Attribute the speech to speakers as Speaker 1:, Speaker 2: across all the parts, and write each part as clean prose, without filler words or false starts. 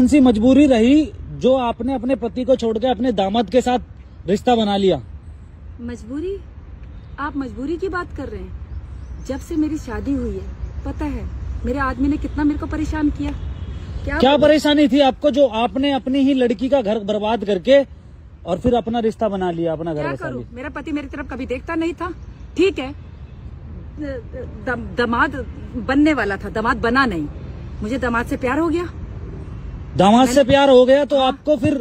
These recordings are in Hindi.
Speaker 1: कौन सी मजबूरी रही जो आपने अपने पति को छोड़ के अपने दामाद के साथ रिश्ता बना लिया?
Speaker 2: मजबूरी? आप मजबूरी की बात कर रहे हैं? जब से मेरी शादी हुई है, पता है मेरे आदमी ने कितना मेरे को परेशान किया।
Speaker 1: क्या परेशानी थी आपको जो आपने अपनी ही लड़की का घर बर्बाद करके और फिर अपना रिश्ता बना लिया, अपना घर बसा लिया?
Speaker 2: मेरा पति मेरी तरफ कभी देखता नहीं था, ठीक है, दामाद बनने वाला था, दामाद बना नहीं, मुझे दामाद से प्यार हो गया।
Speaker 1: दामाद से प्यार हो गया तो आपको फिर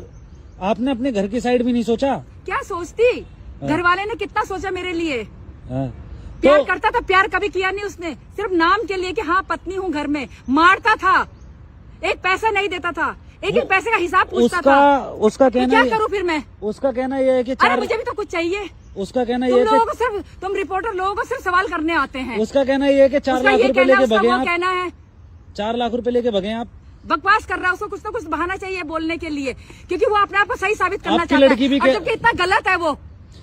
Speaker 1: आपने अपने घर की साइड भी नहीं सोचा?
Speaker 2: क्या सोचती, घर वाले ने कितना सोचा मेरे लिए।
Speaker 1: तो
Speaker 2: करता था, प्यार कभी किया नहीं उसने, सिर्फ नाम के लिए कि हाँ पत्नी हूँ घर में। मारता था, एक पैसा नहीं देता था, एक एक पैसे का हिसाब पूछता था।
Speaker 1: उसका कहना
Speaker 2: क्या करूँ फिर मैं?
Speaker 1: उसका कहना यह है कि
Speaker 2: अरे मुझे भी तो कुछ चाहिए।
Speaker 1: उसका कहना यह है कि
Speaker 2: तुम रिपोर्टर लोगों को सिर्फ सवाल करने आते हैं।
Speaker 1: उसका कहना यह है कि 4 लाख रुपए लेके भगे आप।
Speaker 2: कहना है
Speaker 1: 4 लाख रुपए लेके भगे आप।
Speaker 2: बकवास कर रहा है, उसको कुछ ना कुछ बहाना चाहिए बोलने के लिए, क्योंकि वो अपने आप को सही साबित करना
Speaker 1: आपकी
Speaker 2: चाहता
Speaker 1: लड़की भी
Speaker 2: है। जबकि इतना गलत है वो,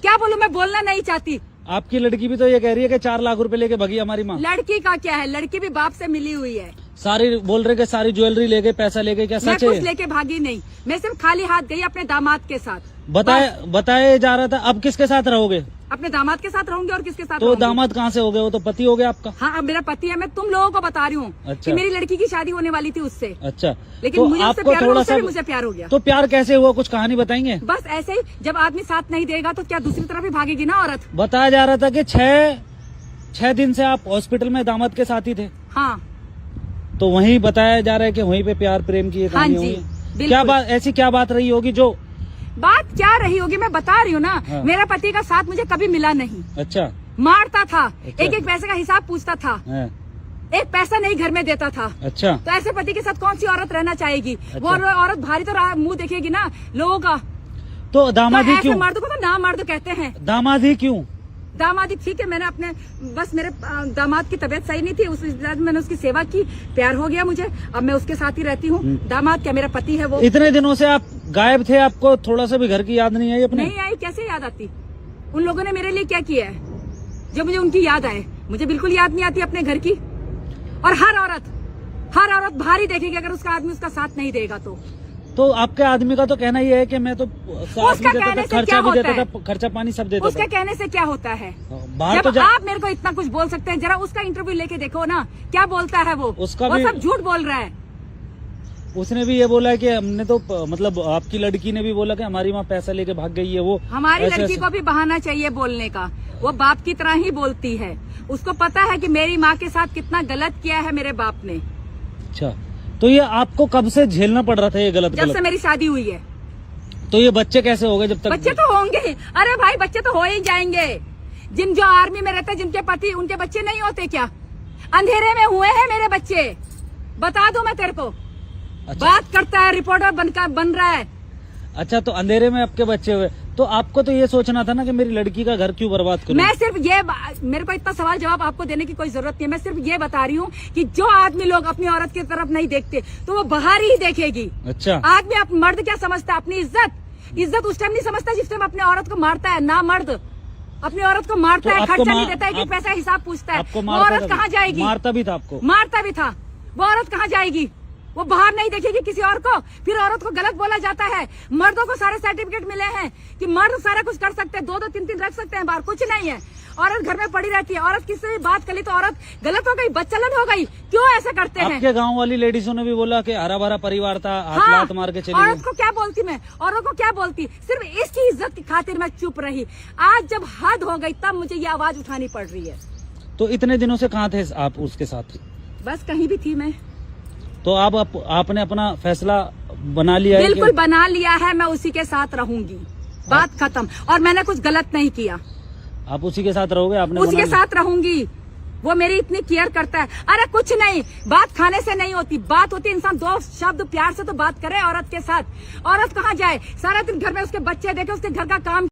Speaker 2: क्या बोलूं, मैं बोलना नहीं चाहती।
Speaker 1: आपकी लड़की भी तो ये कह रही है कि 4 लाख रुपए लेके भगी हमारी माँ।
Speaker 2: लड़की का क्या है, लड़की भी बाप से मिली हुई है।
Speaker 1: सारी बोल रहे कि सारी ज्वेलरी ले गए, पैसा ले गए, क्या सच है?
Speaker 2: मैं कुछ लेके भागी नहीं, मैं सिर्फ खाली हाथ गई अपने दामाद के साथ।
Speaker 1: बताया जा रहा था। अब किसके साथ रहोगे?
Speaker 2: अपने दामाद के साथ रहूंगी, और किसके साथ
Speaker 1: तो दामाद कहाँ से हो गए? वो तो पति हो गया आपका।
Speaker 2: हाँ, अब मेरा पति है, मैं तुम लोगों को बता रही हूँ कि मेरी लड़की की शादी होने वाली थी उससे।
Speaker 1: अच्छा,
Speaker 2: लेकिन
Speaker 1: तो
Speaker 2: मुझे
Speaker 1: आपको थोड़ा सा
Speaker 2: मुझे प्यार हो गया।
Speaker 1: तो प्यार कैसे हुआ, कुछ कहानी बताएंगे?
Speaker 2: बस ऐसे ही, जब आदमी साथ नहीं देगा तो क्या दूसरी तरफ भी भागेगी ना औरत। बताया
Speaker 1: जा रहा था कि 6 दिन से आप हॉस्पिटल में दामाद के साथ ही थे।
Speaker 2: हाँ,
Speaker 1: तो वहीं बताया जा रहा है कि वहीं पे प्यार प्रेम की कहानी हुई है। क्या बात, ऐसी क्या बात रही होगी जो
Speaker 2: बात क्या रही होगी, मैं बता रही हूँ ना। हाँ। मेरा पति का साथ मुझे कभी मिला नहीं।
Speaker 1: अच्छा।
Speaker 2: मारता था।
Speaker 1: अच्छा।
Speaker 2: एक एक पैसे का हिसाब पूछता था। हाँ। एक पैसा नहीं घर में देता था।
Speaker 1: अच्छा।
Speaker 2: तो ऐसे पति के साथ कौन सी औरत रहना चाहेगी?
Speaker 1: अच्छा।
Speaker 2: वो औरत भारी तो मुंह देखेगी ना लोगों का।
Speaker 1: तो दामादी क्यों?
Speaker 2: मर्द को तो ना मर्द कहते हैं।
Speaker 1: दामादी क्यों?
Speaker 2: दामादी ठीक है, मैंने अपने बस मेरे दामाद की तबीयत सही नहीं थी, उस मैंने उसकी सेवा की, प्यार हो गया मुझे, अब मैं उसके साथ ही रहती हूँ। दामाद क्या, मेरा पति है वो।
Speaker 1: इतने दिनों से आप गायब थे, आपको थोड़ा सा भी घर की याद नहीं आई अपने?
Speaker 2: नहीं आई, कैसे याद आती? उन लोगों ने मेरे लिए क्या किया है जो मुझे उनकी याद आए? मुझे बिल्कुल याद नहीं आती अपने घर की। और हर औरत भारी देखेगी अगर उसका आदमी उसका साथ नहीं देगा तो आपके आदमी का तो कहना ये है कि मैं तो उसका कहने से क्या होता है?
Speaker 1: खर्चा पानी सब देता।
Speaker 2: उसके कहने से क्या होता है?
Speaker 1: बाहर
Speaker 2: जब आप मेरे को इतना कुछ बोल सकते हैं, जरा उसका इंटरव्यू लेके देखो ना, क्या बोलता है वो।
Speaker 1: उसका
Speaker 2: वो सब झूठ बोल रहा है।
Speaker 1: उसने भी ये बोला कि हमने तो मतलब आपकी लड़की ने भी बोला कि हमारी माँ पैसा लेके भाग गई है। वो
Speaker 2: हमारी लड़की को भी बहाना चाहिए बोलने का, वो बाप की तरह ही बोलती है। उसको पता है कि मेरी माँ के साथ कितना गलत किया है मेरे बाप ने।
Speaker 1: अच्छा, तो ये आपको कब से झेलना पड़ रहा था ये गलत?
Speaker 2: जब से मेरी शादी हुई है।
Speaker 1: तो ये बच्चे कैसे हो गए? जब तक
Speaker 2: बच्चे तो होंगे, अरे भाई बच्चे तो हो ही जाएंगे। जो आर्मी में रहते हैं, जिनके पति, उनके बच्चे नहीं होते क्या? अंधेरे में हुए हैं मेरे बच्चे, बता दूं मैं तेरे को। अच्छा। बात करता है, रिपोर्टर बन रहा है।
Speaker 1: अच्छा, तो अंधेरे में आपके बच्चे हुए, तो आपको तो ये सोचना था ना कि मेरी लड़की का घर क्यों बर्बाद करूं?
Speaker 2: मैं सिर्फ ये, मेरे को इतना सवाल जवाब आपको देने की कोई जरूरत नहीं है। मैं सिर्फ ये बता रही हूँ कि जो आदमी लोग अपनी औरत की तरफ नहीं देखते तो वो बाहर ही देखेगी।
Speaker 1: अच्छा।
Speaker 2: आदमी मर्द क्या समझता है? अपनी इज्जत उस टाइम नहीं समझता जिस टाइम अपने औरत को मारता है। ना मर्द अपनी औरत को मारता है, खर्चा नहीं देता है, कि पैसा हिसाब पूछता है। वो औरत कहाँ जाएगी?
Speaker 1: मारता भी था आपको?
Speaker 2: मारता भी था। वो औरत कहाँ जाएगी? वो बाहर नहीं देखेगी किसी और को। फिर औरत को गलत बोला जाता है। मर्दों को सारे सर्टिफिकेट मिले हैं कि मर्द सारा कुछ कर सकते हैं, 2-2 3-3 रख सकते हैं बाहर, कुछ नहीं है। औरत घर में पड़ी रहती है। औरत किससे भी बात कर ली तो औरत गलत हो गई, बदचलन हो गई। क्यों ऐसा करते हैं?
Speaker 1: आपके गांव वाली लेडीजों ने भी बोला कि हरा भरा परिवार था, हाथ मार के चली गई।
Speaker 2: औरत को क्या बोलती मैं? औरत को क्या बोलती? सिर्फ इसकी इज्जत की खातिर मैं चुप रही। आज जब हद हो गई तब मुझे ये आवाज उठानी पड़ रही है।
Speaker 1: तो इतने दिनों से कहाँ थे आप उसके साथ?
Speaker 2: बस कहीं भी थी मैं।
Speaker 1: तो आपने अपना फैसला बना लिया है?
Speaker 2: बिल्कुल बना लिया है, मैं उसी के साथ रहूंगी, बात खत्म। और मैंने कुछ गलत नहीं किया।
Speaker 1: आप उसी के साथ रहोगे? आपने
Speaker 2: उसी के साथ रहूंगी। वो मेरी इतनी केयर करता है। अरे कुछ नहीं, बात खाने से नहीं होती, बात होती इंसान 2 शब्द प्यार से तो बात करे औरत के साथ। औरत कहाँ जाए? सारा दिन घर में उसके बच्चे देखे, उसके घर का काम